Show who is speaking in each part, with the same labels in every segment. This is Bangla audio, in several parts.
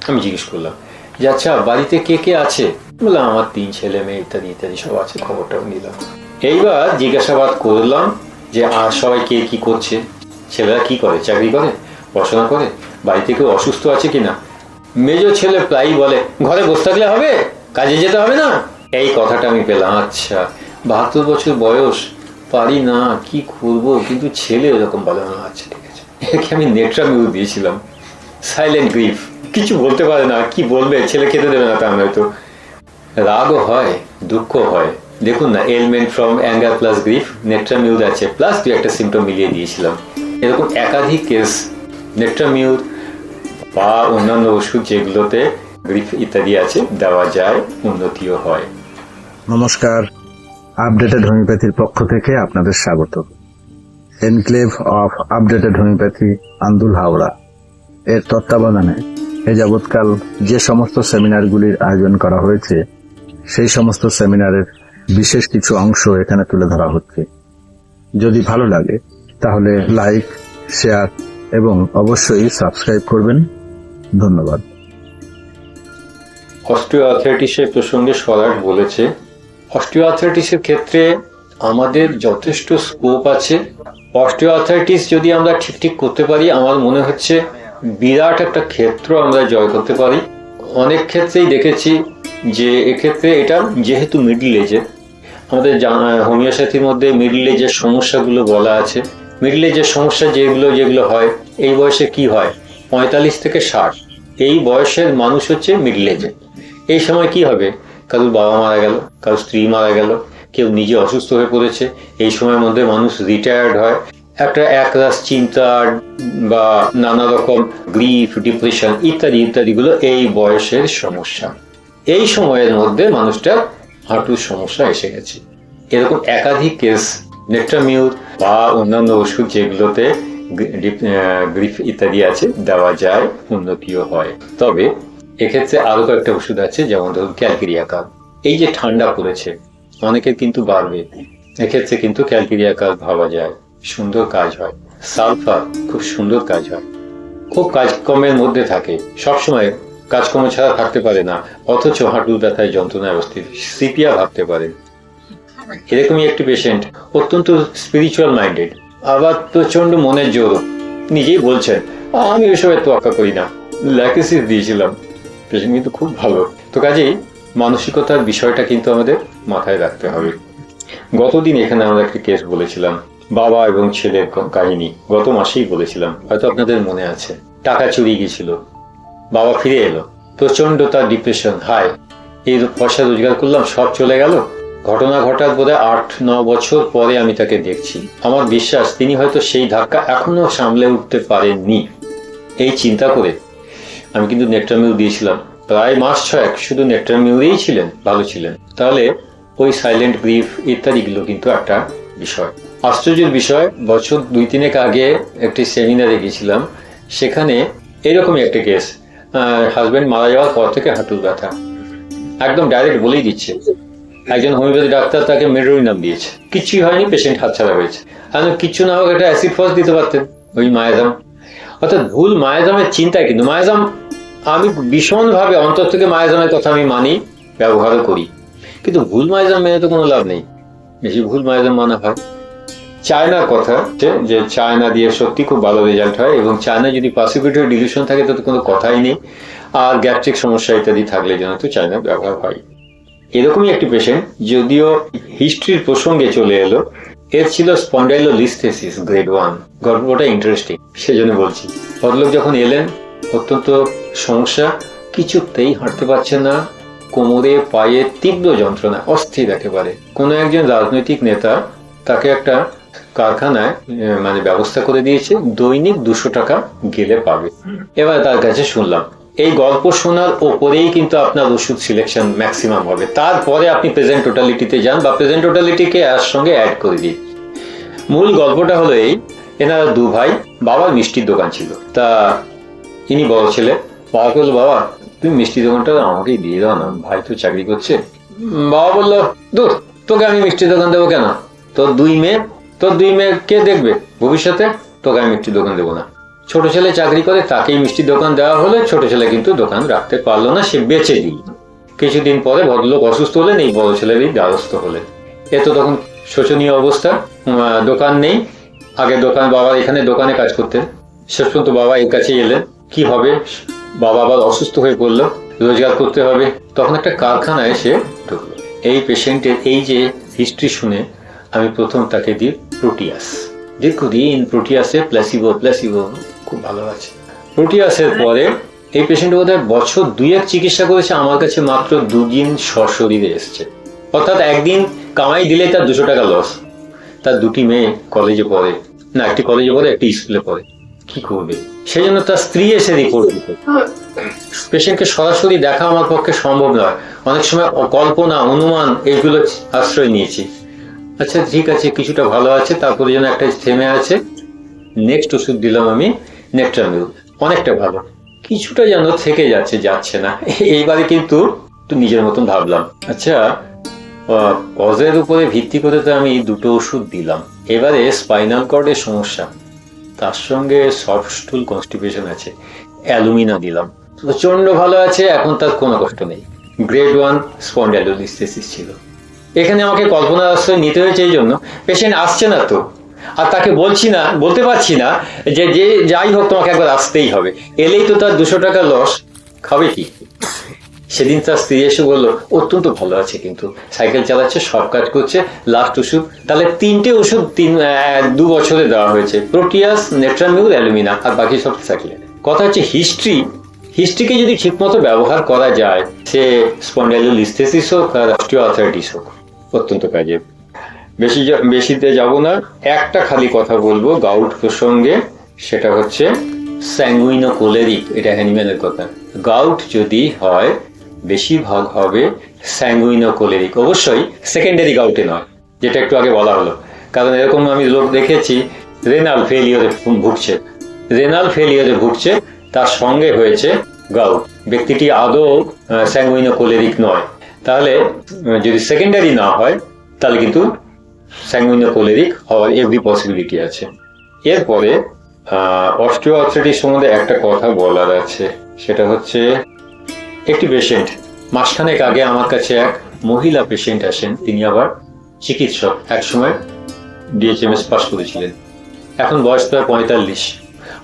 Speaker 1: আমি জিজ্ঞেস করলাম যে আচ্ছা বাড়িতে কে কে আছে? বললাম আমার 3 ছেলে মেয়ে ইত্যাদি ইত্যাদি সব আছে, খবরটাও নিলাম। এইবার জিজ্ঞাসাবাদ করলাম যে আর সবাই কে কি করছে, ছেলেরা কি করে, চাকরি করে, পড়াশোনা করে, বাড়িতে কেউ অসুস্থ আছে কিনা। মেজো ছেলে প্রায়ই বলে ঘরে বসে থাকলে হবে, কাজে যেতে হবে না। এই কথাটা আমি পেলাম। আচ্ছা 72 বছর বয়স, পারি না, কি করবো, কিন্তু ছেলে এরকম বলে না। আচ্ছা ঠিক আছে। একে আমি নেট্রামিউ দিয়েছিলাম, সাইলেন্ট গ্রিফ। কিছু বলতে পারে না, কি বলবে, ছেলে খেতে দেবে না, তা নয়তো রাগও হয়, দুঃখ হয়। দেখুন না, element from anger plus grief, নেট্রামিউর আছে, প্লাস 2-একটা সিমটম মিলিয়ে দিয়েছিলাম। এরকম একাধিক কেস নেট্রামিউর বা অন্যান্য ওষুধ যেগুলোতে গ্রিফ ইত্যাদি আছে দেওয়া যায়, উন্নতিও হয়।
Speaker 2: নমস্কার, আপডেটেড হোমিওপ্যাথির পক্ষ থেকে আপনাদের স্বাগত। Enclave of updated homeopathy, Andul, Howrah এর তত্ত্বাবধানে এ যাবৎকাল যে সমস্ত সেমিনারগুলির আয়োজন করা হয়েছে সেই সমস্ত সেমিনারের বিশেষ কিছু অংশ এখানে তুলে ধরা হচ্ছে। যদি ভালো লাগে তাহলে লাইক, শেয়ার এবং অবশ্যই সাবস্ক্রাইব করবেন। ধন্যবাদ।
Speaker 1: অস্টিওআর্থ্রাইটিসের প্রসঙ্গে সরাট বলেছে, অস্টিওআর্থ্রাইটিসের ক্ষেত্রে আমাদের যথেষ্ট স্কোপ আছে। অস্টিওআর্থ্রাইটিস যদি আমরা ঠিক করতে পারি, আমার মনে হচ্ছে বিরাট একটা ক্ষেত্র আমরা জয় করতে পারি। অনেক ক্ষেত্রেই দেখেছি যে এক্ষেত্রে এটা যেহেতু মিডল এজে, আমাদের হোমিওপ্যাথির মধ্যে মিডল এজের সমস্যাগুলো বলা আছে। মিডল এজের সমস্যা যেগুলো হয়, এই বয়সে কি হয়, 45 থেকে 60, এই বয়সের মানুষ হচ্ছে মিডল এজে। এই সময় কি হবে, কারোর বাবা মারা গেল, কারোর স্ত্রী মারা গেল, কেউ নিজে অসুস্থ হয়ে পড়েছে। এই সময়ের মধ্যে মানুষ রিটায়ার্ড হয়, একটা একরাশ চিন্তা বা নানা রকম গ্রিফ, ডিপ্রেশন ইত্যাদি ইত্যাদিগুলো এই বয়সের সমস্যা। এই সময়ের মধ্যে মানুষটা হাঁটুর সমস্যা এসে গেছে। এরকম একাধিক কেস নেট্রামিউর বা অন্যান্য ওষুধ যেগুলোতে গ্রিফ ইত্যাদি আছে দেওয়া যায়, উন্নতিও হয়। তবে এক্ষেত্রে আরো কয়েকটা ওষুধ আছে, যেমন ধরুন ক্যালকেরিয়া কার্ব। এই যে ঠান্ডা পড়েছে, অনেকের কিন্তু বাড়বে, এক্ষেত্রে কিন্তু ক্যালকেরিয়া কার্ব ভাবা যায়, সুন্দর কাজ হয়। সালফার খুব সুন্দর কাজ হয়, খুব কাজকর্মের মধ্যে থাকে, সবসময় কাজকর্ম ছাড়া থাকতে পারে না, অথচ হাঁটুর ব্যথায় যন্ত্রণায় অস্থির, সিপিয়া ভাবতে পারে। এরকমই একটি পেশেন্ট, অত্যন্ত স্পিরিচুয়াল মাইন্ডেড, আবার প্রচন্ড মনের জোর, নিজেই বলছেন আমি এসবের তোয়াক্কা করি না, ল্যাকেসিস দিয়েছিলাম, পেশেন্ট কিন্তু খুব ভালো। তো কাজেই মানসিকতার বিষয়টা কিন্তু আমাদের মাথায় রাখতে হবে। গতদিন এখানে আমরা একটি কেস বলেছিলাম, বাবা এবং ছেলের কাহিনী, গত মাসেই বলেছিলাম, হয়তো আপনাদের মনে আছে। টাকা চুরি গেছিল, বাবা ফিরে এলো, প্রচন্ড তার ডিপ্রেশন, হাই, এই পয়সা রোজগার করলাম, সব চলে গেল। ঘটনা ঘটার বোধহয় 8-9 বছর পরে আমি তাকে দেখছি। আমার বিশ্বাস তিনি হয়তো সেই ধাক্কা এখনো সামলে উঠতে পারেননি। এই চিন্তা করে আমি কিন্তু নেট্রামিউ দিয়েছিলাম, প্রায় মাস 6 শুধু নেট্রামিউরেই ছিলেন, ভালো ছিলেন। তাহলে ওই সাইলেন্ট গ্রিফ ইত্যাদিগুলো কিন্তু একটা বিষয়। আশ্চর্যের বিষয়, বছর 2-3 আগে একটি সেমিনারে গেছিলাম, সেখানে এরকমই একটা কেস, হাজবেন্ড মারা যাওয়ার পর থেকে হাঁটুর ব্যথা, একদম ডাইরেক্ট বলেই দিচ্ছে। একজন হোমিওপ্যাথি ডাক্তার তাকে মেডোরিনাম দিয়েছে, কিচ্ছুই হয়নি, পেশেন্ট হাতছাড়া হয়েছে। আর কিচ্ছু না হোক একটা অ্যাসিড ফস দিতে পারতেন, ওই মায়াজাম। অর্থাৎ ভুল মায়াজামের চিন্তায়, কিন্তু মায়াজাম আমি ভীষণভাবে অন্তর থেকে মায়াজামের কথা আমি মানি, ব্যবহারও করি, কিন্তু ভুল মায়াজাম মেনে তো কোনো লাভ নেই, বেশি ভুল মায়াজাম মানা হয়। চায়নার কথা যে চায়না দিয়ে সত্যি খুব ভালো রেজাল্ট হয়, এবং চায়না যদি পার্সিকিউটরি ডিলিউশন থাকে তো কোনো কথাই নেই, আর গ্যাস্ট্রিক সমস্যা ইত্যাদি থাকলে যেন তো চায়না ব্যবহার হয়। এরকমই একটি পেশেন্ট, যদিও হিস্ট্রির প্রসঙ্গে চলে এলো, এর ছিল স্পন্ডাইলোলিস্থেসিস গ্রেড 1। গল্পটা ইন্টারেস্টিং, সেজন্য বলছি। ভদ্রলোক যখন এলেন, অত্যন্ত সমস্যা, কিছুতেই হাঁটতে পারছে না, কোমরে পায়ে তীব্র যন্ত্রণা, অস্থির একেবারে। কোনো একজন রাজনৈতিক নেতা তাকে একটা কারখানায় ব্যবস্থা করে দিয়েছে, দৈনিক 200 টাকা গেলে পাবে। এবার তার কাছে শুনলাম, এই গল্প শোনার ওপরেই কিন্তু আপনার ওষুধ সিলেকশন ম্যাক্সিমাম হবে, তারপরে আপনি প্রেজেন্ট টোটালিটিতে যান বা প্রেজেন্ট টোটালিটিকে এর সঙ্গে অ্যাড করে দিন। মূল গল্পটা হলো এই, এনারা 2 ভাই, বাবার মিষ্টির দোকান ছিল। তা ইনি বড় ছেলে, বাবা বলল বাবা তুমি মিষ্টির দোকানটা আমাকেই দিয়ে দাও না, ভাই তো চাকরি করছে। বাবা বললো দূর, তোকে আমি মিষ্টির দোকান দেবো কেন, তোর 2 মেয়ে কে দেখবে ভবিষ্যতে, তোকে আমি মিষ্টির দোকান দেবো না। ছোট ছেলে চাকরি করে, তাকেই মিষ্টির দোকান দেওয়া হলো, ছোট ছেলে কিন্তু দোকান রাখতে পারলো না, সে বেচে দিল। কিছুদিন পরে ভদ্রলোক অসুস্থ হলেন, এই বড় ছেলেরই দ্বারস্থ হলেন। এ তো তখন শোচনীয় অবস্থা, দোকান নেই। আগে দোকান, বাবা এখানে দোকানে কাজ করতেন, শেষ পর্যন্ত বাবা এর কাছে এলেন। কি হবে, বাবা আবার অসুস্থ হয়ে পড়লো, রোজগার করতে হবে। তখন একটা কারখানায় সে ঢুকলো। এই পেশেন্টের এই যে হিস্ট্রি শুনে আমি প্রথম তাকে দিই প্রোটিয়াস। দীর্ঘদিন প্রোটিয়াসে প্ল্যাসিবো প্ল্যাসিবো, খুব ভালো আছে। প্রোটিয়াসের পরে এই পেশেন্ট বোধহয় বছর 2-1 চিকিৎসা করেছে, আমার কাছে মাত্র 2 দিন সশরীরে এসছে। অর্থাৎ একদিন কামাই দিলে তার 200 টাকা লস। তার 2টি মেয়ে কলেজে পড়ে, না একটি কলেজে পড়ে, একটি স্কুলে পড়ে। কি করবে? সেই জন্য তার স্ত্রী এসে রিপোর্ট দিত। পেশেন্টকে সরাসরি দেখা আমার পক্ষে সম্ভব নয়, অনেক সময় কল্পনা, অনুমান, এইগুলো আশ্রয় নিয়েছি। আচ্ছা ঠিক আছে, কিছুটা ভালো আছে, তারপরে যেন একটা থেমে আছে। নেক্সট ওষুধ দিলাম আমি নেট্রামিউল, অনেকটা ভালো, কিছুটা যেন থেকে যাচ্ছে না। এইবারে কিন্তু নিজের মতন ভাবলাম, আচ্ছা কজের উপরে ভিত্তি করে তো আমি 2টো ওষুধ দিলাম, এবারে স্পাইনাল কর্ডের সমস্যা, তার সঙ্গে সফট স্টুল কনস্টিপেশন আছে, অ্যালুমিনা দিলাম, প্রচন্ড ভালো আছে, এখন তার কোনো কষ্ট নেই। গ্রেড 1 স্পন্ডাইলোলিস্থেসিস ছিল। এখানে আমাকে কল্পনার আশ্রয় নিতে হয়েছে, এই জন্য পেশেন্ট আসছে না তো, আর তাকে বলতে পারছি না যে যাই হোক তোমাকে একবার আসতেই হবে, এলেই তো তার 200 টাকা লস, খাবে কি? সেদিন তার স্ত্রী এসে বললো অত্যন্ত ভালো আছে, কিন্তু সাইকেল চালাচ্ছে, সব কাজ করছে, লাস্ট ওষুধ। তাহলে 3টে ওষুধ 2 বছরে দেওয়া হয়েছে, প্রোটিয়াস, নেট্রামিউল, অ্যালুমিনা, আর বাকি সব সাইকেলে। কথা হচ্ছে হিস্ট্রিকে যদি ঠিকমতো ব্যবহার করা যায়, সে স্পন্ডাইলোলিস্থেসিস হোক আর অস্টিওআর্থ্রাইটিস হোক, অত্যন্ত কাজে। বেশিতে যাব না, একটা খালি কথা বলবো গাউট প্রসঙ্গে, সেটা হচ্ছে স্যাঙ্গুইনো কোলেরিক। এটা হ্যানিম্যানের কথা। গাউট যদি হয় বেশিরভাগ হবে স্যাঙ্গুইনো কোলেরিক, অবশ্যই সেকেন্ডারি গাউটে নয়, যেটা একটু আগে বলা হলো। কারণ এরকম আমি লোক দেখেছি রেনাল ফেলিওরে ভুগছে, তার সঙ্গে হয়েছে গাউট, ব্যক্তিটি আদৌ স্যাঙ্গুইনো কোলেরিক নয়। তাহলে যদি সেকেন্ডারি না হয়, তাহলে কিন্তু স্যাঙ্গুইনো কোলেরিক হওয়ার এভরি পসিবিলিটি আছে। এরপরে অস্টিওআর্থ্রাইটিস সম্বন্ধে একটা কথা বলার আছে, সেটা হচ্ছে একটি পেশেন্ট, মাসখানেক আগে আমার কাছে এক মহিলা পেশেন্ট আসেন, তিনি আবার চিকিৎসক, একসময় ডিএচএমএস পাস করেছিলেন, এখন বয়স প্রায় 45।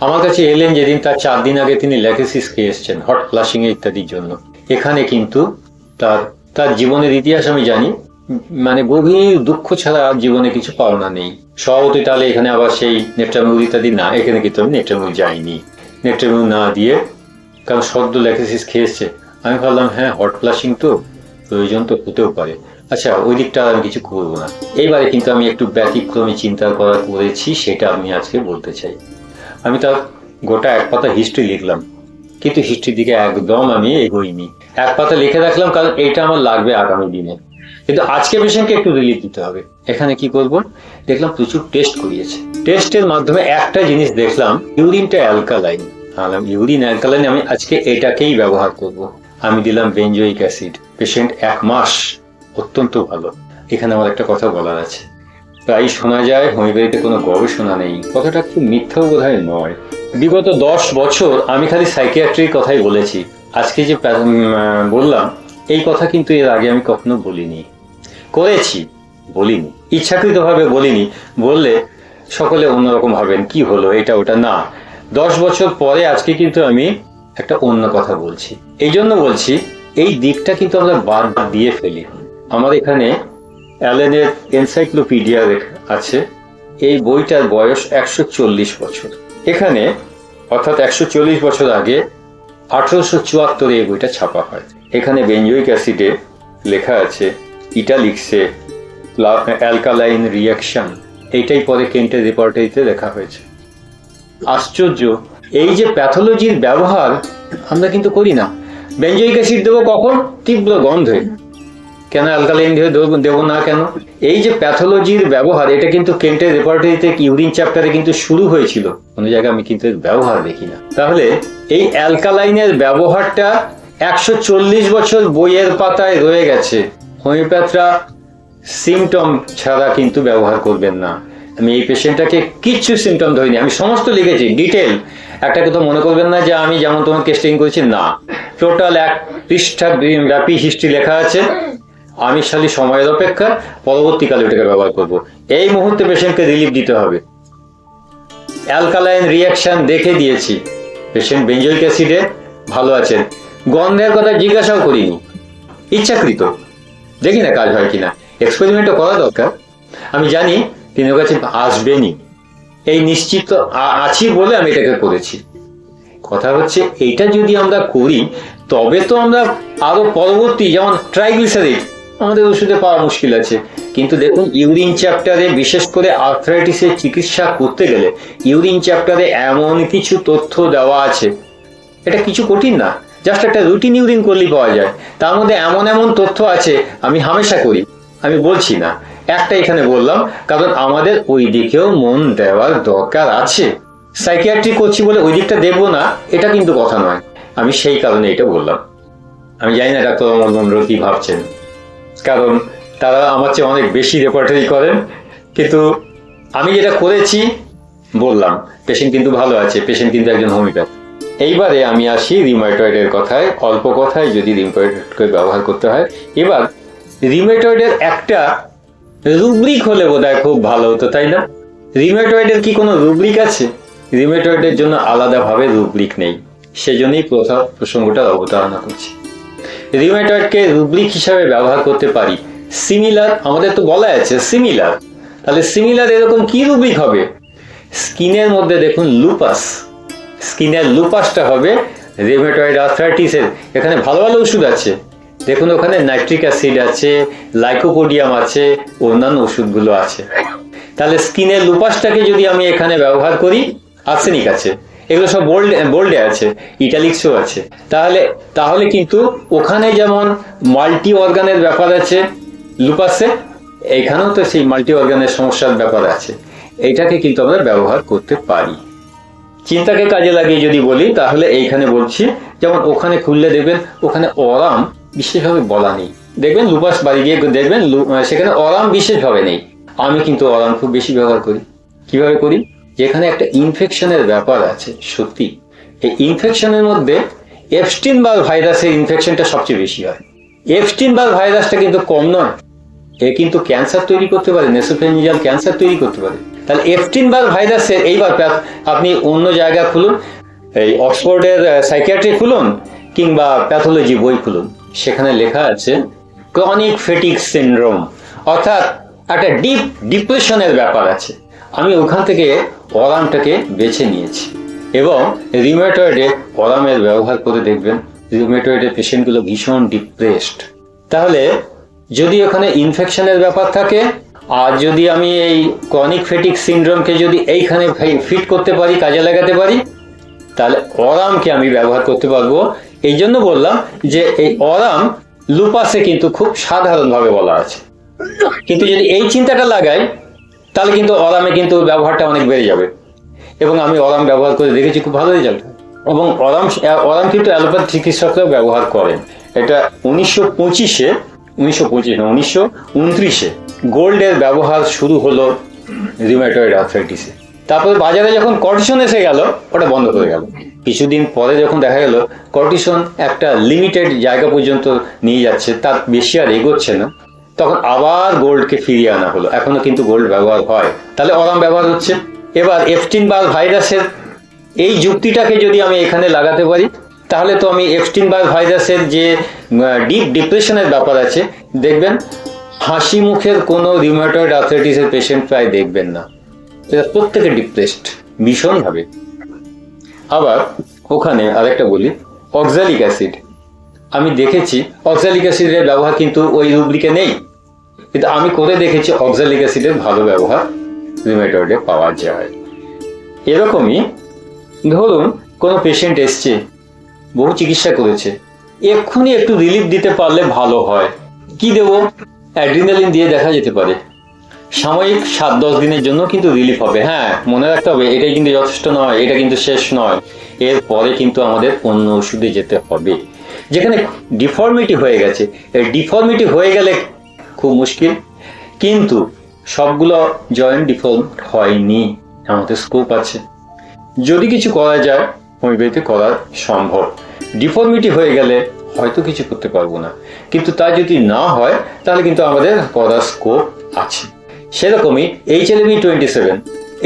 Speaker 1: আমার কাছে এলেন যেদিন, তার 4 দিন আগে তিনি ল্যাকেসিস খেয়ে এসছেন, হট ফ্লাশিং ইত্যাদির জন্য। এখানে কিন্তু তার জীবনের ইতিহাস আমি জানি, মানে গভীর দুঃখ ছাড়া জীবনে কিছু পাওনা নেই। স্বভাবতই তাহলে এখানে আবার সেই নেট্রামিউল ইত্যাদি না, এখানে কিন্তু আমি নেট্রামিউল যাইনি। নেট্রামিউল না দিয়ে, কারণ সদ্য ল্যাকেসিস খেয়েছে, আমি ভাবলাম হ্যাঁ হট ফ্লাশিং তো, প্রয়োজন তো হতেও পারে, আচ্ছা ওই দিকটা আমি কিছু করবো না। এইবারে কিন্তু আমি একটু ব্যতিক্রমী চিন্তা করেছি, সেটা আমি আজকে বলতে চাই। আমি তার গোটা 1 পাতা হিস্ট্রি লিখলাম, কিন্তু হিস্ট্রির দিকে একদম আমি এগোইনি। 1 পাতা লিখে রাখলাম, কারণ এটা আমার লাগবে আগামী দিনে, কিন্তু আজকে পেশেন্টকে একটু রিলিফ দিতে হবে। এখানে কি করব, দেখলাম প্রচুর টেস্ট করিয়েছে। টেস্টের মাধ্যমে একটা জিনিস দেখলাম, ইউরিনটা অ্যালকালাইন। ইউরিন অ্যালকালাইন, আমি আজকে এটাকেই ব্যবহার করব। আমি দিলাম বেনজোইক অ্যাসিড, পেশেন্ট 1 মাস অত্যন্ত ভালো। এখানে আমার একটা কথা বলার আছে, প্রায় শোনা যায় হোমিওপ্যাথিতে কোনো গবেষণা নেই, কথাটা খুব মিথ্যাও বোধহয় নয়। বিগত 10 বছর আমি খালি সাইকিয়াট্রির কথাই বলেছি। আজকে যে বললাম, এই কথা কিন্তু এর আগে আমি কখনো বলিনি, বলিনি, ইচ্ছাকৃতভাবে বলিনি। বললে সকলে অন্যরকম ভাবেন, কি হলো এটা ওটা, না। 10 বছর পরে আজকে কিন্তু আমি একটা অন্য কথা বলছি। এই জন্য বলছি, এই দিকটা কিন্তু আমরা বাদ দিয়ে ফেলি। আমার এখানে অ্যালেনের এনসাইক্লোপিডিয়া আছে, এই বইটার বয়স 140 বছর। এখানে অর্থাৎ 140 বছর আগে 1874 এই বইটা ছাপা হয়। এখানে বেনজোইক অ্যাসিডে লেখা আছে ইটালিক্সে অ্যালকালাইন রিয়াকশন, এইটাই পরে কেন্টের রিপোর্টারিতে লেখা হয়েছে। আশ্চর্য, এই যে প্যাথোলজির ব্যবহার আমরা কিন্তু করি না। বেনজোইক অ্যাসিড দেবো কখন, তীব্র গন্ধে, কেন অ্যালকালাইন দেবো না কেন? এই যে প্যাথোলজির ব্যবহার, এটা কিন্তু কেন্টের রেপার্টরিতে ইউরিন চ্যাপ্টারে কিন্তু শুরু হয়েছিল, কোনো জায়গায় আমি কিন্তু ব্যবহার দেখি না। তাহলে এই অ্যালকালাইনের ব্যবহারটা 140 বছর বইয়ের পাতায় রয়ে গেছে। হোমিওপ্যাথরা সিমটম ছাড়া কিন্তু ব্যবহার করবেন না, আমি এই পেশেন্টটাকে কিচ্ছু সিমটম ধরিনি, আমি সমস্ত লিখেছি ডিটেল। একটা কথা মনে করবেন না যে আমি যেমন তোমার টেস্টিং করেছি, না, টোটাল 1 পৃষ্ঠা ব্যাপী হিস্ট্রি লেখা আছে। আমি খালি সময়ের অপেক্ষা, পরবর্তীকালে ওটাকে ব্যবহার করব। এই মুহূর্তে পেশেন্টকে রিলিফ দিতে হবে। অ্যালকালাইন রিয়াকশন দেখে দিয়েছি, পেশেন্ট বেঞ্জয়িক অ্যাসিডে ভালো আছেন। গন্ধের কথা জিজ্ঞাসাও করিনি, ইচ্ছাকৃত, দেখি না কাজ হয় কিনা, এক্সপেরিমেন্টও করা দরকার। আমি জানি তিনি ওর কাছে আসবেনই, এই নিশ্চিত আছি বলে আমি এটাকে করেছি। কথা হচ্ছে এইটা যদি আমরা করি তবে তো আমরা আরো পরবর্তী, যেমন ট্রাইগ্লিসারিড আমাদের ওষুধে পাওয়া মুশকিল আছে, কিন্তু দেখুন ইউরিন চ্যাপ্টারে, বিশেষ করে আর্থ্রাইটিসের চিকিৎসা করতে গেলে ইউরিন চ্যাপ্টারে এমন কিছু তথ্য দেওয়া আছে, এটা কিছু কঠিন না, জাস্ট একটা রুটিন ইউরিন করলেই পাওয়া যায়। তার মধ্যে এমন এমন তথ্য আছে, আমি হামেশা করি, আমি বলছি না, একটা এখানে বললাম, কারণ আমাদের ওই দিকেও মন দেওয়ার দরকার আছে। সাইকিয়াট্রি করছি বলে ওই দিকটা দেখবো না, এটা কিন্তু কথা নয়, আমি সেই কারণে এটা বললাম। আমি জানি না ডাক্তার অমর মন্ডল কি ভাবছেন, কারণ তারা আমার চেয়ে অনেক বেশি রেপার্টারি করেন, কিন্তু আমি যেটা করেছি বললাম। পেশেন্ট কিন্তু ভালো আছে, পেশেন্ট কিন্তু একজন হোমিওপ্যাথ। এইবারে আমি আসি রিউমাটয়েডের কথায়, অল্প কথায় যদি রিউমাটয়েডকে ব্যবহার করতে হয়। এবার রিউমাটয়েডের একটা রুব্রিক হলে বোধহয় খুব ভালো হতো, তাই না? রিউমাটয়েডের কি কোনো রুব্রিক আছে? রিউমাটয়েডের জন্য আলাদাভাবে রুব্রিক নেই, সেজন্যই প্রসঙ্গটা অবতারণা করছি। রিউমাটয়েডকে রুব্রিক হিসাবে ব্যবহার করতে পারি সিমিলার, আমাদের তো বলা আছে সিমিলার, তাহলে সিমিলার এরকম কি রুব্রিক হবে? স্কিনের মধ্যে দেখুন লুপাস, স্কিনের লুপাসটা হবে রিউমাটয়েড আর্থ্রাইটিসের। এখানে ভালো ভালো ওষুধ আছে, দেখুন ওখানে নাইট্রিক অ্যাসিড আছে, লাইকোপোডিয়াম আছে, অন্যান্য ওষুধগুলো আছে। তাহলে স্কিনের লুপাসটাকে যদি আমি এখানে ব্যবহার করি, আর্সেনিক আছে, এগুলো সব বোল্ডে আছে, ইটালিক্সও আছে, তাহলে কিন্তু ওখানে যেমন মাল্টি অর্গানের ব্যাপার আছে লুপাসে, এখানেও তো সেই মাল্টি অর্গানের সমস্যার ব্যাপার আছে। এইটাকে কিন্তু আমরা ব্যবহার করতে পারি। চিন্তাকে কাজে লাগিয়ে যদি বলি, তাহলে এইখানে বলছি, যেমন ওখানে খুললে দেখবেন ওখানে অরাম বিশেষভাবে বলা নেই, দেখবেন লুপাস বাড়ি গিয়ে দেখবেন সেখানে অরাম বিশেষভাবে নেই। আমি কিন্তু অরাম খুব বেশি ব্যবহার করি। কিভাবে করি? যেখানে একটা ইনফেকশনের ব্যাপার আছে, সত্যি এই ইনফেকশনের মধ্যে এপস্টিন-বার ভাইরাসের ইনফেকশনটা সবচেয়ে বেশি হয়। এপস্টিন-বার ভাইরাসটা কিন্তু কম নয়, এ কিন্তু ক্যান্সার তৈরি করতে পারে, নেসোফেঞ্জিয়াল ক্যান্সার তৈরি করতে পারে। তাহলে এপস্টিন-বার ভাইরাসের, এইবার আপনি অন্য জায়গা খুলুন, এই অক্সফোর্ডের সাইকিয়াট্রি খুলুন কিংবা প্যাথোলজি বই খুলুন, সেখানে লেখা আছে ক্রনিক ফেটিক সিনড্রোম, অর্থাৎ একটা ডিপ ডিপ্রেশনের ব্যাপার আছে। আমি ওখান থেকে অরামটাকে বেছে নিয়েছি এবং রিউমাটয়েডে অরামের ব্যবহার করে দেখবেন রিউমাটয়েডের পেশেন্টগুলো ভীষণ ডিপ্রেসড। তাহলে যদি ওখানে ইনফেকশনের ব্যাপার থাকে, আর যদি আমি এই ক্রনিক ফেটিক সিনড্রোমকে যদি এইখানে ফিট করতে পারি, কাজে লাগাতে পারি, তাহলে অরামকে আমি ব্যবহার করতে পারবো। এই জন্য বললাম যে এই অরাম লুপাসে কিন্তু খুব সাধারণভাবে বলা আছে, কিন্তু যদি এই চিন্তাটা লাগাই তাহলে কিন্তু অরামে কিন্তু ব্যবহারটা অনেক বেড়ে যাবে। এবং আমি অরাম ব্যবহার করে দেখেছি, খুব ভালো রেজাল্ট। এবং অরাম কিন্তু অ্যালোপ্যাথ চিকিৎসকরাও ব্যবহার করেন। এটা 1929-এ গোল্ডের ব্যবহার শুরু হলো রিউমাটয়েড আর্থ্রাইটিসে। তারপরে বাজারে যখন কর্টিসন এসে গেল, ওটা বন্ধ করে গেল। কিছুদিন পরে যখন দেখা গেল কর্টিসন একটা লিমিটেড জায়গা পর্যন্ত নিয়ে যাচ্ছে, তার বেশি আর এগোচ্ছে না, তখন আবার গোল্ডকে ফিরিয়ে আনা হলো। এখনো কিন্তু গোল্ড ব্যবহার হয়, তাহলে অরাম ব্যবহার হচ্ছে। এবার এপস্টিন-বার ভাইরাসের এই যুক্তিটাকে যদি আমি এখানে লাগাতে পারি, তাহলে তো আমি এপস্টিন-বার ভাইরাসের যে ডিপ ডিপ্রেশনের ব্যাপার আছে, দেখবেন হাসি মুখের কোনো রিউমাটয়েড আর্থ্রাইটিসের পেশেন্ট প্রায় দেখবেন না, এরা প্রত্যেকে ডিপ্রেসড ভীষণভাবে। আবার ওখানে আরেকটা বলি, অক্সালিক অ্যাসিড আমি দেখেছি, অক্সালিক অ্যাসিডের ব্যবহার কিন্তু ওই রুব্রিকে নেই, কিন্তু আমি করে দেখেছি অক্সালিক অ্যাসিডের ভালো ব্যবহার রিউমাটয়েডে পাওয়া যায়। এরকমই ধরুন কোনো পেশেন্ট এসছে, বহু চিকিৎসা করেছে, এক্ষুনি একটু রিলিফ দিতে পারলে ভালো হয়, কি দেবো? অ্যাড্রিনালিন দিয়ে দেখা যেতে পারে, সাময়িক 7-10 দিনের জন্য কিন্তু রিলিফ হবে। হ্যাঁ, মনে রাখতে হবে এটাই কিন্তু যথেষ্ট নয়, এটা কিন্তু শেষ নয়, এরপরে কিন্তু আমাদের অন্য ওষুধে যেতে হবে। যেখানে ডিফর্মিটি হয়ে গেছে, এই ডিফর্মিটি হয়ে গেলে খুব মুশকিল। কিন্তু সবগুলো জয়েন্ট ডিফর্ম হয়নি, আমাদের স্কোপ আছে। যদি কিছু করা যায় হোমিওপ্যাথিতে করা সম্ভব। ডিফর্মিটি হয়ে গেলে হয়তো কিছু করতে পারবো না, কিন্তু তা যদি না হয় তাহলে কিন্তু আমাদের করার স্কোপ আছে। সেরকমই HLV-27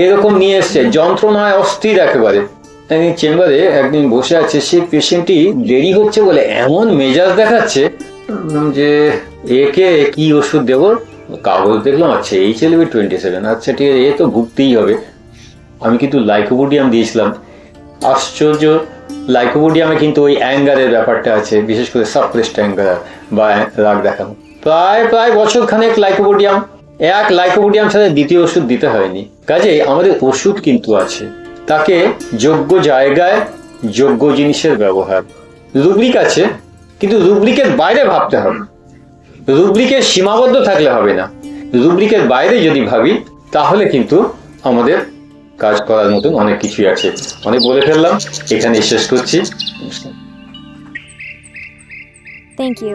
Speaker 1: এরকম নিয়ে এসছে, যন্ত্রণায় অস্থির একেবারে। একদিন চেম্বারে একদিন বসে আছে, সেই পেশেন্টটি দেরি হচ্ছে বলে এমন মেজাজ দেখাচ্ছে যে একে কি ওষুধ দেবো। কাগজ দেখলাম, আচ্ছা HLV-27, আচ্ছা ঠিক আছে, এ তো ভুগতেই হবে। আমি কিন্তু লাইকোপোডিয়াম দিয়েছিলাম। আশ্চর্য, লাইকোপোডিয়ামে কিন্তু ওই অ্যাঙ্গারের ব্যাপারটা আছে, বিশেষ করে সাপ্রেসড অ্যাঙ্গার বা রাগ দেখানো। প্রায় বছর খানেক লাইকোপোডিয়াম, এক লাইকোপোডিয়াম ছাড়া দ্বিতীয় ওষুধ দিতে হয়নি। কাজেই আমাদের ওষুধ কিন্তু আছে, তাকে যোগ্য জায়গায় যোগ্য জিনিসের ব্যবহার। রুব্রিক আছে, কিন্তু রুব্রিকের বাইরে ভাবতে হবে। রুব্রিকের সীমাবদ্ধ থাকলে হবে না, রুব্রিকের বাইরে যদি ভাবি তাহলে কিন্তু আমাদের কাজ করার মতন অনেক কিছুই আছে। অনেক বলে ফেললাম, এখানে শেষ করছি।
Speaker 3: Thank you.